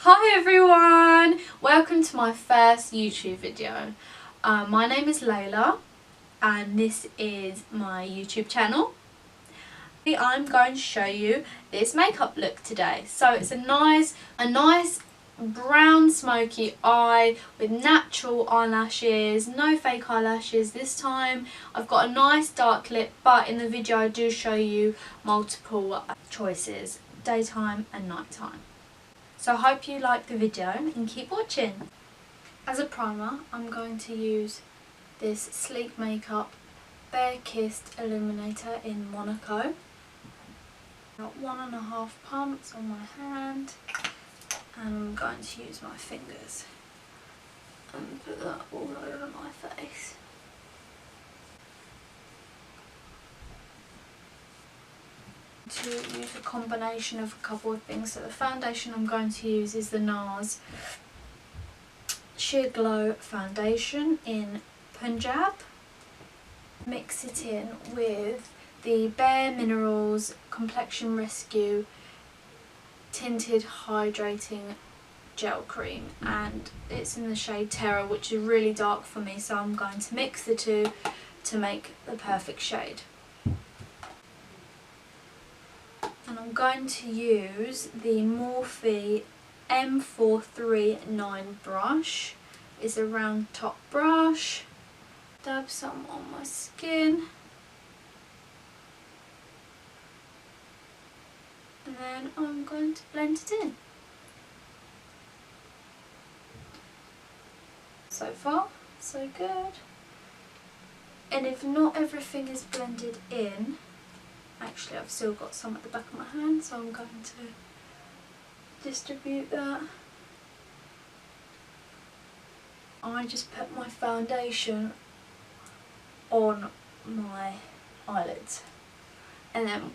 Hi everyone! Welcome to my first YouTube video. My name is Layla and this is my YouTube channel. I'm going to show you this makeup look today. So it's a nice brown smoky eye with natural eyelashes, no fake eyelashes this time. I've got a nice dark lip, but in the video I do show you multiple choices, daytime and nighttime. So I hope you like the video and keep watching. As a primer, I'm going to use this Sleek Makeup Barekissed Illuminator in Monaco. Got 1.5 pumps on my hand, and I'm going to use my fingers and put that all over my face. To use a combination of a couple of things. So the foundation I'm going to use is the Nars Sheerglow foundation in Punjab. Mix it in with the Bareminerals Complexion Rescue Tinted Hydrating Gel Cream, and it's in the shade Terra, which is really dark for me, so I'm going to mix the two to make the perfect shade. And I'm going to use the Morphe M439 brush. It's a round top brush. Dab some on my skin. And then I'm going to blend it in. So far, so good. And if not everything is blended in, actually I've still got some at the back of my hand, so I'm going to distribute that. I just put my foundation on my eyelids and then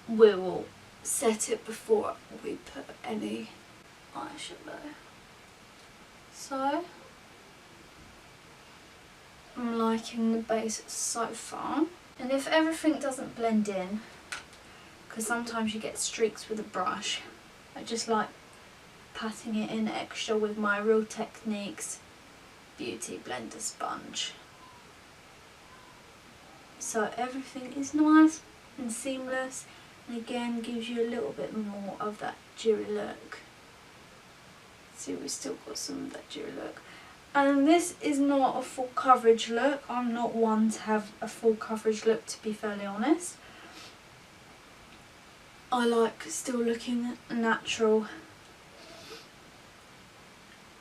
we will set it before we put any eyeshadow. So I'm liking the base so far. And if everything doesn't blend in, because sometimes you get streaks with a brush, I just like patting it in extra with my Real Techniques Beauty Blender sponge. So everything is nice and seamless, and again gives you a little bit more of that dewy look. See, we've still got some of that dewy look. And this is not a full coverage look. I'm not one to have a full coverage look, to be fairly honest. I like still looking natural.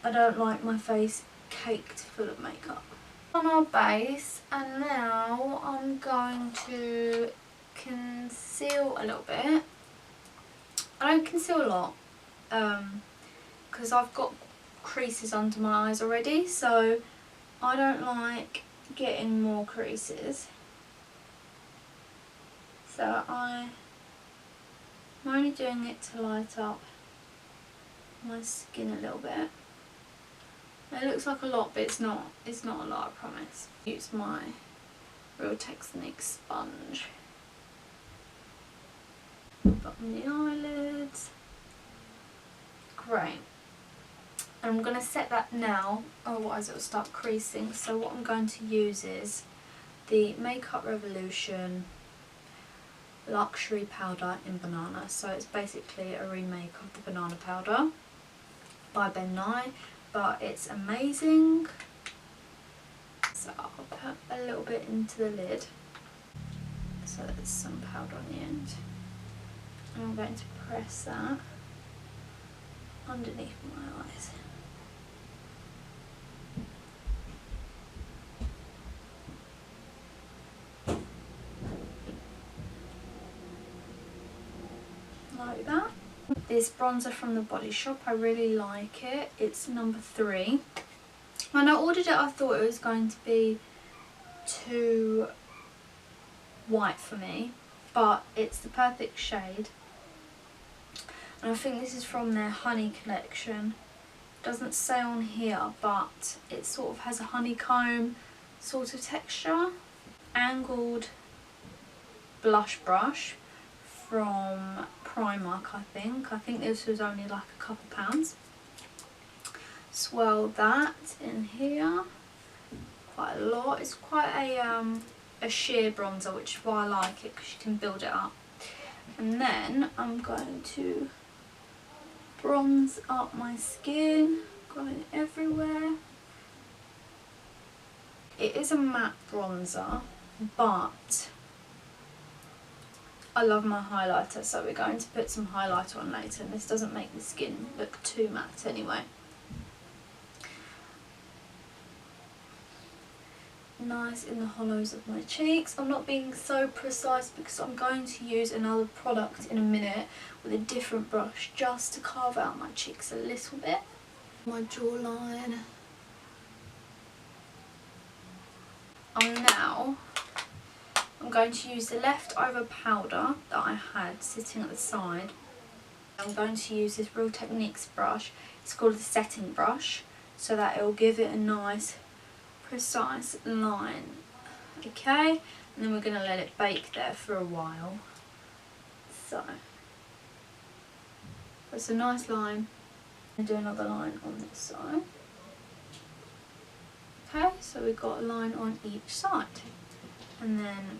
I don't like my face caked full of makeup. On our base, and now I'm going to conceal a little bit. I don't conceal a lot because I've got creases under my eyes already, so I don't like getting more creases. So I'm only doing it to light up my skin a little bit. It looks like a lot, but it's not a lot, I promise. Use my Real Techniques sponge. Put on the eyelids. Great. I'm going to set that now, otherwise it will start creasing. So what I'm going to use is the Makeup Revolution Luxury Powder in Banana. So it's basically a remake of the Banana Powder by Ben Nye, but it's amazing. So I'll put a little bit into the lid, so there's some powder on the end. And I'm going to press that underneath my eyes. Like that. This bronzer from the Body Shop, I really like it. It's number 3. When I ordered it, I thought it was going to be too white for me, but it's the perfect shade. And I think this is from their Honey collection. It doesn't say on here, but it sort of has a honeycomb sort of texture. Angled blush brush from Primark, I think. I think this was only like a couple pounds. Swirl that in here quite a lot. It's quite a sheer bronzer, which is why I like it, because you can build it up. And then I'm going to bronze up my skin, going everywhere. It is a matte bronzer, but I love my highlighter, so we're going to put some highlighter on later, and this doesn't make the skin look too matte anyway. Nice in the hollows of my cheeks. I'm not being so precise because I'm going to use another product in a minute with a different brush just to carve out my cheeks a little bit. My jawline. Now I'm going to use the leftover powder that I had sitting at the side. I'm going to use this Real Techniques brush. It's called the setting brush, so that it will give it a nice precise line. Okay, and then we're going to let it bake there for a while. So that's a nice line. And do another line on this side. Okay, so we've got a line on each side, and then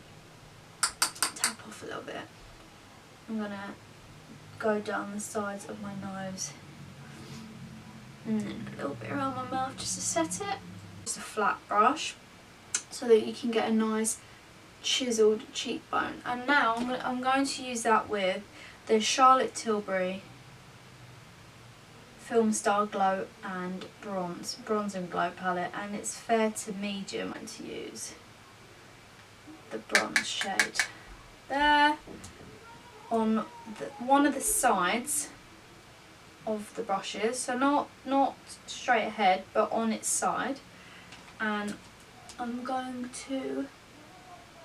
tap off a little bit. I'm going to go down the sides of my nose, and then a little bit around my mouth just to set it. Just a flat brush so that you can get a nice chiseled cheekbone. And now I'm going to use that with the Charlotte Tilbury Filmstar Glow and Bronze and Glow palette, and it's fair to medium. I'm going to use the bronze shade there on one of the sides of the brushes, so not straight ahead but on its side, and I'm going to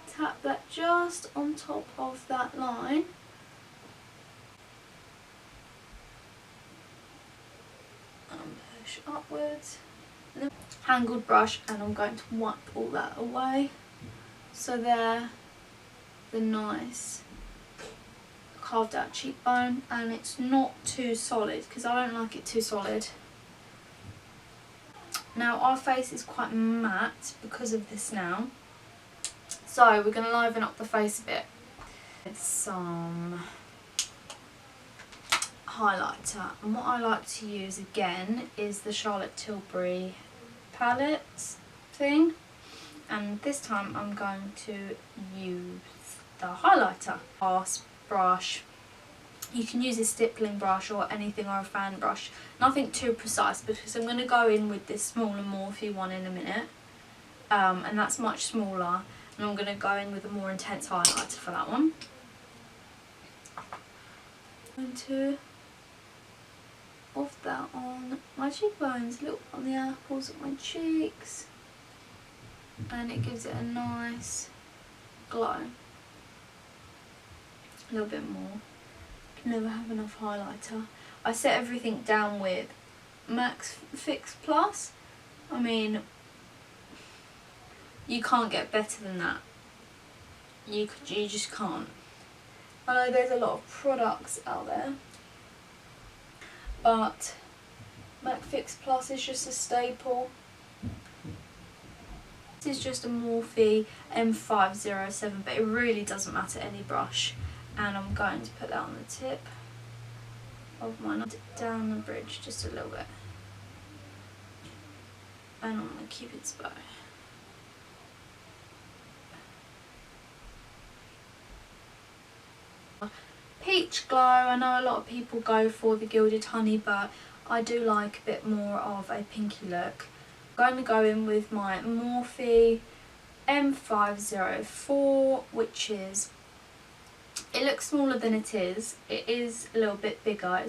tap that just on top of that line. And push upwards. Angled brush, and I'm going to wipe all that away. So there, the nice carved out cheekbone, and it's not too solid because I don't like it too solid. Now our face is quite matte because of this now, so we're going to liven up the face a bit with some highlighter, and what I like to use again is the Charlotte Tilbury palette thing, and this time I'm going to use the highlighter brush. You can use a stippling brush or anything, or a fan brush, nothing too precise, because I'm going to go in with this smaller Morphe one in a minute, and that's much smaller, and I'm going to go in with a more intense highlighter for that one. I'm going to off that on my cheekbones, look on the apples of my cheeks, and it gives it a nice glow. A little bit more. Never have enough highlighter. I set everything down with Max Fix Plus. I mean, you can't get better than that. You just can't. I know there's a lot of products out there, but Max Fix Plus is just a staple. This is just a Morphe M507, but it really doesn't matter any brush. And I'm going to put that on the tip of my nose, down the bridge just a little bit, and on my Cupid's bow. Peach glow, I know a lot of people go for the Gilded Honey, but I do like a bit more of a pinky look. I'm going to go in with my Morphe M504, which is, it looks smaller than it is. It is a little bit bigger,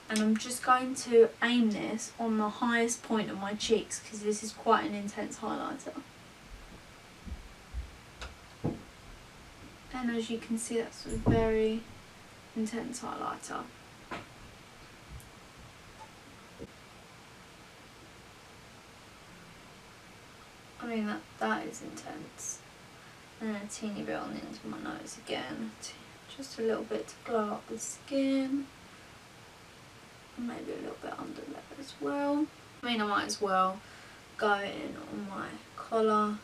and I'm just going to aim this on the highest point of my cheeks because this is quite an intense highlighter. And as you can see, that's a very intense highlighter. I mean, that is intense. And then a teeny bit on the end of my nose again. Just a little bit to glow up the skin. Maybe a little bit under there as well. I mean, I might as well go in on my collar.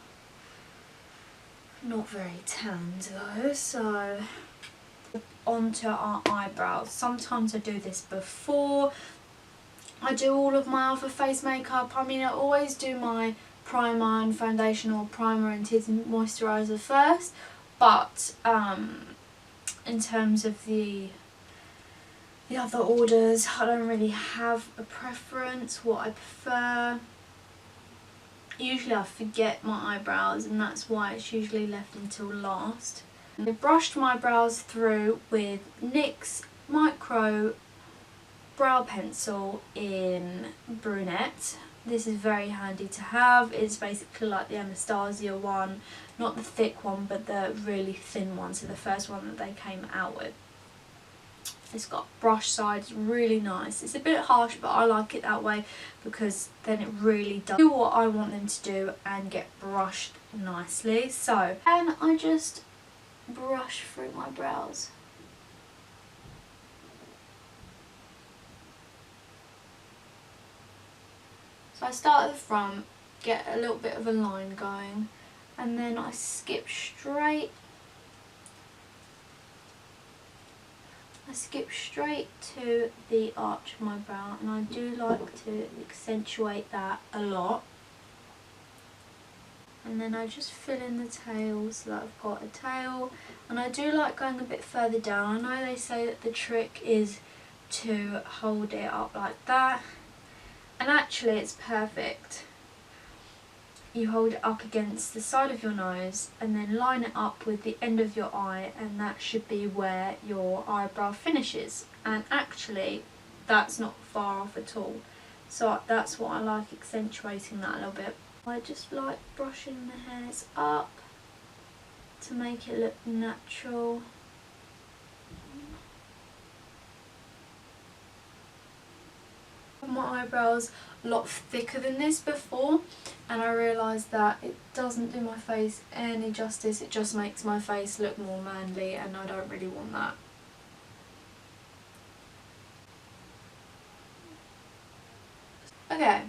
Not very tanned though, so onto our eyebrows. Sometimes I do this before I do all of my other face makeup. I mean, I always do my primer and foundation, or primer and tinted moisturiser first, but in terms of the other orders, I don't really have a preference what I prefer. Usually I forget my eyebrows, and that's why it's usually left until last. I brushed my brows through with NYX Micro Brow Pencil in Brunette. This is very handy to have. It's basically like the Anastasia one, not the thick one but the really thin one, so the first one that they came out with. It's got brush sides, really nice. It's a bit harsh, but I like it that way because then it really does do what I want them to do and get brushed nicely. So, and I just brush through my brows. So I start at the front, get a little bit of a line going, and then I skip straight to the arch of my brow, and I do like to accentuate that a lot. And then I just fill in the tail so that I've got a tail, and I do like going a bit further down. I know they say that the trick is to hold it up like that, and actually it's perfect. You hold it up against the side of your nose and then line it up with the end of your eye, and that should be where your eyebrow finishes. And actually that's not far off at all, so that's what I like, accentuating that a little bit. I just like brushing the hairs up to make it look natural. My eyebrows a lot thicker than this before, and I realised that it doesn't do my face any justice. It just makes my face look more manly, and I don't really want that. Okay,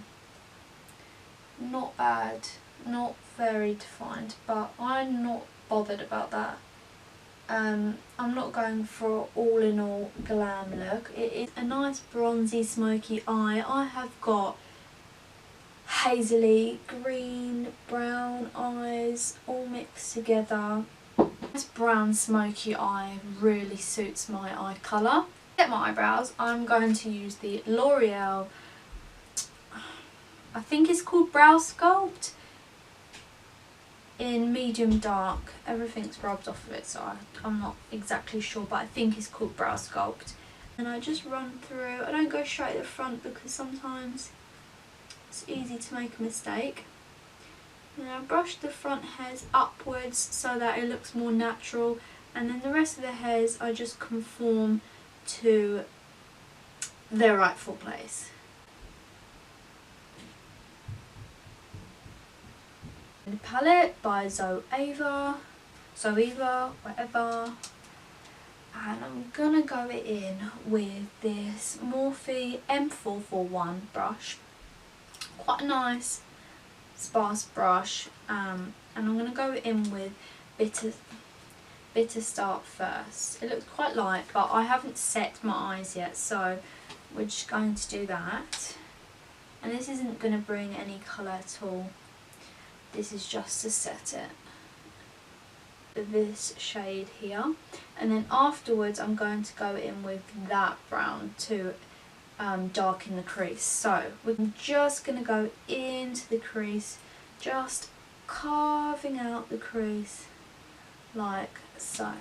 not bad, not very defined, but I'm not bothered about that. I'm not going for an all-in-all glam look. It is a nice bronzy smoky eye. I have got hazily green, brown eyes all mixed together. This brown smoky eye really suits my eye colour. To get my eyebrows, I'm going to use the L'Oreal, I think it's called Brow Sculpt, in medium dark. Everything's rubbed off of it, so I'm not exactly sure, but I think it's called Brow Sculpt. And I just run through. I don't go straight at the front because sometimes it's easy to make a mistake. And I brush the front hairs upwards so that it looks more natural, and then the rest of the hairs I just conform to their rightful place. The palette by Zoeva, whatever, and I'm gonna go in with this Morphe M441 brush. Quite a nice sparse brush, and I'm gonna go in with Bitter Start first. It looks quite light, but I haven't set my eyes yet, so we're just going to do that. And this isn't gonna bring any colour at all. This is just to set it. This shade here, and then afterwards I'm going to go in with that brown to darken the crease. So we're just going to go into the crease, just carving out the crease like so.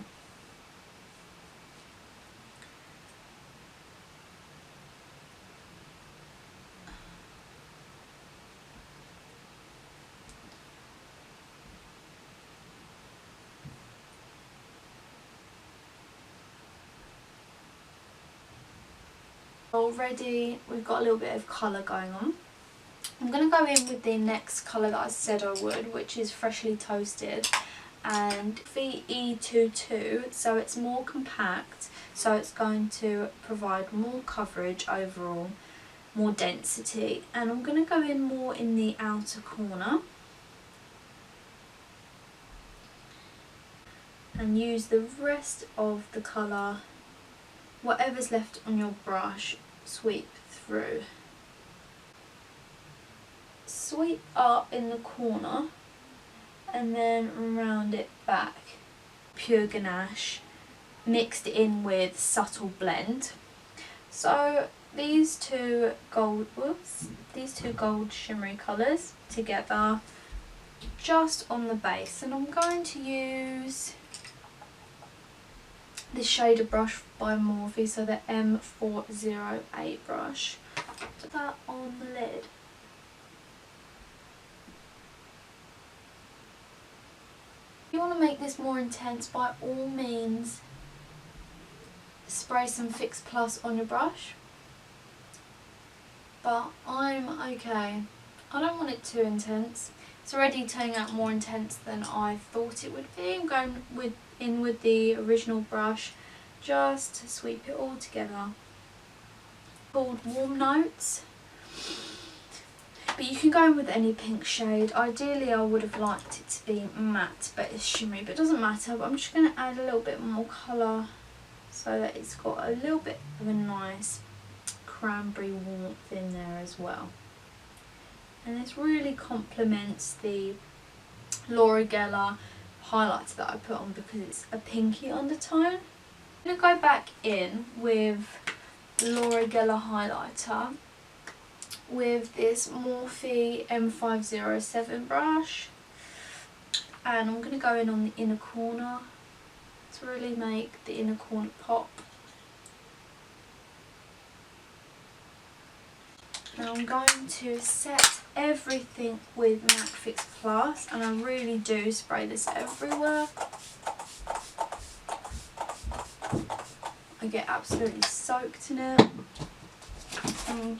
Already we've got a little bit of colour going on. I'm going to go in with the next colour that I said I would, which is Freshly Toasted, and VE22, so it's more compact, so it's going to provide more coverage overall, more density. And I'm going to go in more in the outer corner and use the rest of the colour, whatever's left on your brush, sweep through. Sweep up in the corner and then round it back. Pure ganache mixed in with subtle blend. So these two gold shimmery colours together just on the base, and I'm going to use this shader brush by Morphe, so the M408 brush. Put that on the lid. If you want to make this more intense, by all means spray some Fix Plus on your brush, but I'm okay. I don't want it too intense. It's already turning out more intense than I thought it would be. I'm going in with the original brush just to sweep it all together. Called Warm Notes, but you can go in with any pink shade. Ideally I would have liked it to be matte, but it's shimmery, but it doesn't matter. But I'm just going to add a little bit more colour so that it's got a little bit of a nice cranberry warmth in there as well. And this really complements the Laura Geller highlighter that I put on because it's a pinky undertone. I'm going to go back in with the Laura Geller highlighter with this Morphe M507 brush, and I'm going to go in on the inner corner to really make the inner corner pop. Now I'm going to set everything with MAC Fix Plus, and I really do spray this everywhere. I get absolutely soaked in it. I'm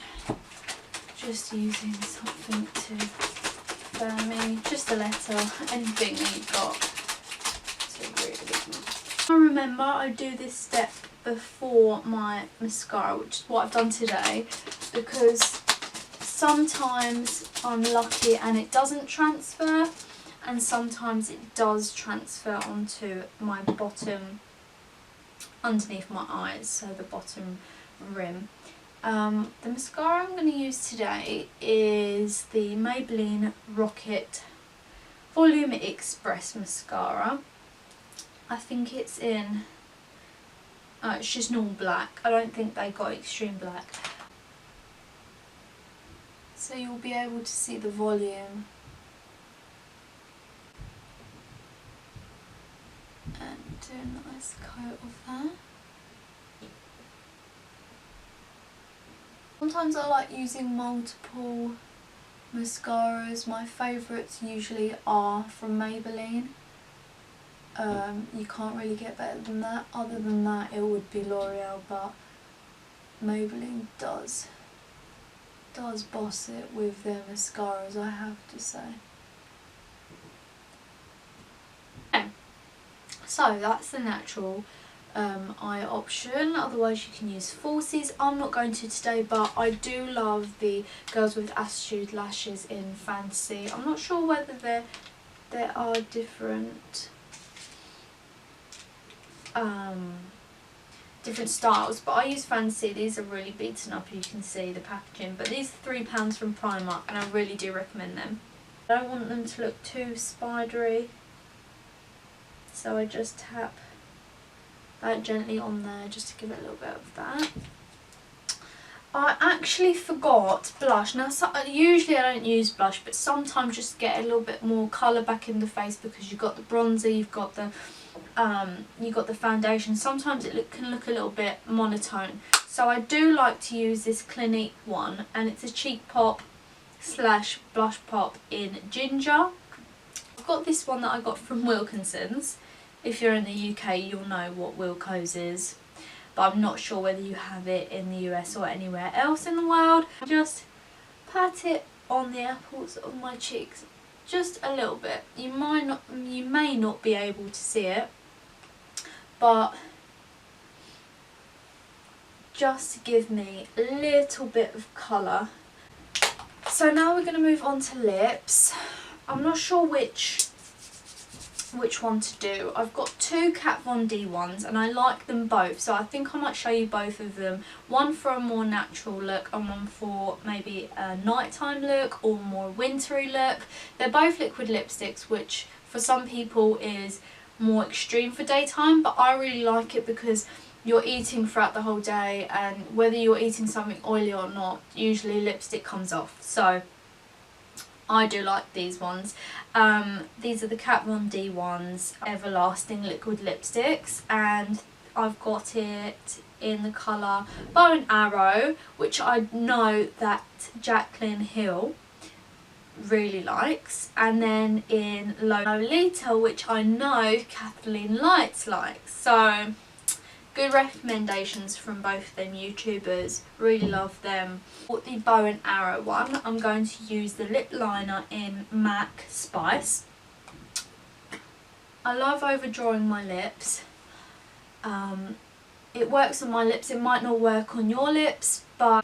just using something to burn me, just a letter, anything that you've got to really. I remember I do this step before my mascara, which is what I've done today, because sometimes I'm lucky and it doesn't transfer, and sometimes it does transfer onto my bottom, underneath my eyes, so the bottom rim. The mascara I'm going to use today is the Maybelline Rocket Volume Express mascara. I think it's in, it's just normal black. I don't think they got extreme black. So you'll be able to see the volume. And do a nice coat of that. Sometimes I like using multiple mascaras. My favourites usually are from Maybelline. You can't really get better than that. Other than that, it would be L'Oreal, but Maybelline does boss it with their mascaras, I have to say. Okay. So that's the natural eye option. Otherwise you can use falsies. I'm not going to today, but I do love the Girls with Attitude lashes in Fancy. I'm not sure whether there are different styles, but I use Fancy. These are really beaten up, you can see the packaging, but these are £3 from Primark and I really do recommend them. I don't want them to look too spidery, so I just tap that gently on there just to give it a little bit of that. I actually forgot blush. Now usually I don't use blush, but sometimes just get a little bit more colour back in the face because you've got the bronzer, you've got the foundation. Sometimes it can look a little bit monotone. So I do like to use this Clinique one, and it's a cheek pop slash blush pop in ginger. I've got this one that I got from Wilkinson's. If you're in the UK, you'll know what Wilco's is, but I'm not sure whether you have it in the US or anywhere else in the world. Just pat it on the apples of my cheeks just a little bit. You may not be able to see it, but just to give me a little bit of colour. So now we're going to move on to lips. I'm not sure which one to do. I've got two Kat Von D ones and I like them both, so I think I might show you both of them. One for a more natural look and one for maybe a nighttime look or more wintry look. They're both liquid lipsticks, which for some people is more extreme for daytime, but I really like it because you're eating throughout the whole day, and whether you're eating something oily or not, usually lipstick comes off. So I do like these ones. These are the Kat Von D ones, Everlasting liquid lipsticks, and I've got it in the colour Bow and Arrow, which I know that Jaclyn Hill really likes, and then in Lolita, which I know Kathleen Lights likes. So good recommendations from both them YouTubers, really love them. For the Bow and Arrow one, I'm going to use the lip liner in MAC Spice. I love overdrawing my lips. It works on my lips, it might not work on your lips, but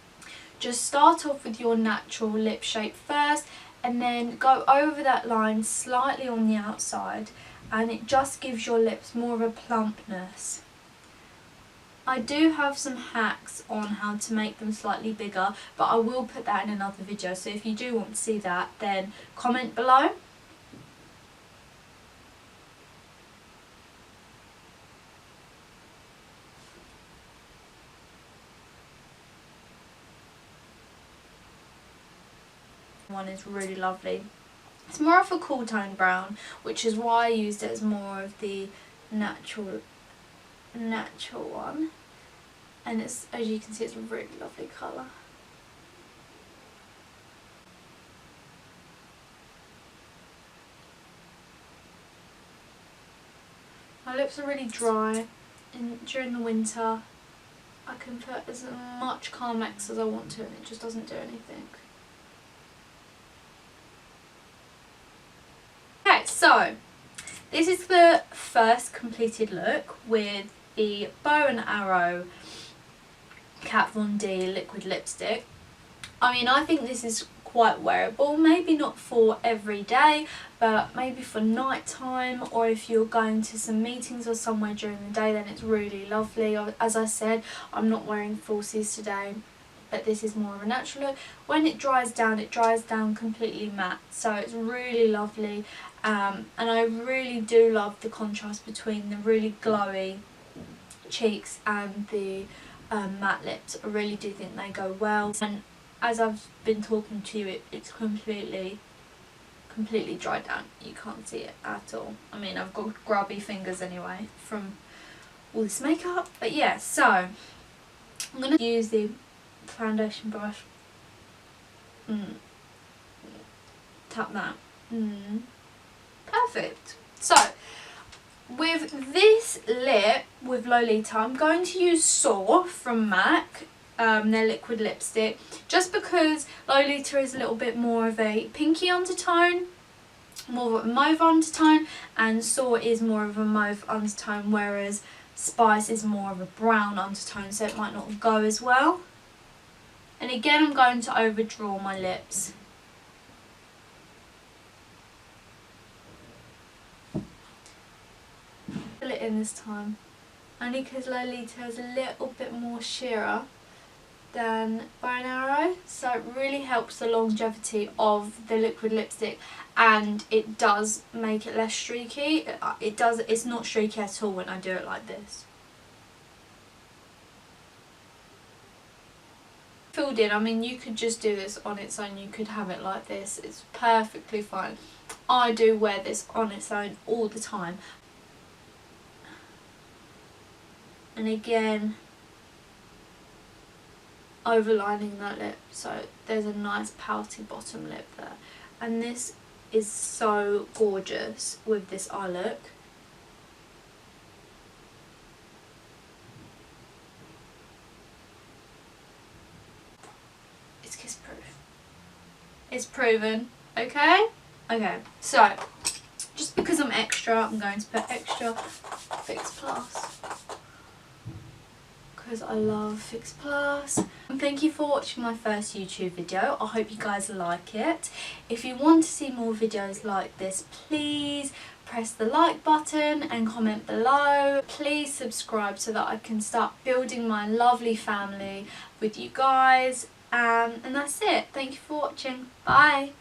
just start off with your natural lip shape first and then go over that line slightly on the outside, and it just gives your lips more of a plumpness. I do have some hacks on how to make them slightly bigger, but I will put that in another video, so if you do want to see that, then comment below. One is really lovely. It's more of a cool tone brown, which is why I used it as more of the natural one, and it's, as you can see, it's a really lovely colour. My lips are really dry, and during the winter I can put as much Carmex as I want to and it just doesn't do anything. Okay, so this is the first completed look with the Bow and Arrow Kat Von D liquid lipstick. I mean, I think this is quite wearable, maybe not for every day, but maybe for night time, or if you're going to some meetings or somewhere during the day, then it's really lovely. As I said, I'm not wearing falsies today, but this is more of a natural look. When it dries down completely matte, so it's really lovely. And I really do love the contrast between the really glowy cheeks and the matte lips. I really do think they go well, and as I've been talking to you, it's completely dried down. You can't see it at all. I mean, I've got grubby fingers anyway from all this makeup, but yeah. So I'm going to use the foundation brush, tap that, perfect. So with this lip, with Lolita, I'm going to use Soar from MAC, their liquid lipstick, just because Lolita is a little bit more of a pinky undertone, more of a mauve undertone, and Soar is more of a mauve undertone, whereas Spice is more of a brown undertone, so it might not go as well. And again, I'm going to overdraw my lips. Fill it in this time, only because Lolita has a little bit more sheerer than Bow and Arrow, so it really helps the longevity of the liquid lipstick, and it does make it less streaky. It's not streaky at all when I do it like this. Filled in, I mean, you could just do this on its own, you could have it like this, it's perfectly fine. I do wear this on its own all the time. And again, overlining that lip, so there's a nice pouty bottom lip there. And this is so gorgeous with this eye look. It's kiss proof. It's proven, okay? Okay, so just because I'm extra, I'm going to put extra Fix Plus because I love Fix Plus. And thank you for watching my first YouTube video. I hope you guys like it. If you want to see more videos like this, please press the like button and comment below. Please subscribe so that I can start building my lovely family with you guys. And that's it. Thank you for watching. Bye.